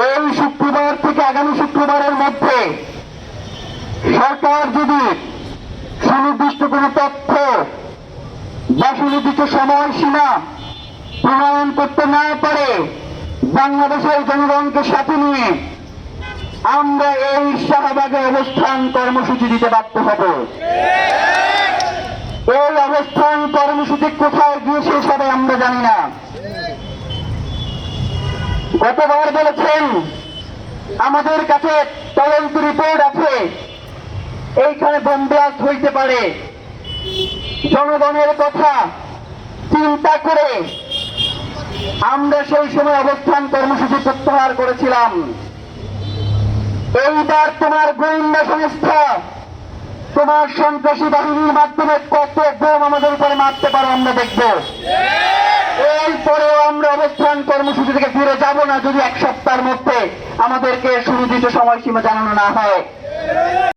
এই শুক্রবার থেকে আগামী শুক্রবারের মধ্যে সরকার যদি সুনির্দিষ্ট কোনো তথ্য বা সুনির্দিষ্ট সময়সীমা প্রণয়ন করতে না পারে, বাংলাদেশের জনগণকে সাথে নিয়ে আমরা এই শাহবাগে অবস্থান কর্মসূচি দিতে বাধ্য হব। এই অবস্থান কর্মসূচি কোথায় গিয়ে শেষ হবে আমরা জানি না। গতবার বলেছেন আমাদের কাছে তদন্ত রিপোর্ট আছে, এইখানে বোম ব্লাস্ট হইতে পারে। জনগণের কথা চিন্তা করে আমরা সেই সময় অবস্থান কর্মসূচি প্রত্যাহার করেছিলাম। এইবার তোমার গোয়েন্দা সংস্থা, তোমার সন্ত্রাসী বাহিনীর মাধ্যমে কত বোম আমাদের উপরে মারতে পারো আমরা দেখব। এরপরেও আমরা অবস্থান কর্মসূচি থেকে ফিরে যাব না যদি এক সপ্তাহের মধ্যে আমাদেরকে সুনির্দিষ্ট সময়সীমা জানানো না হয়।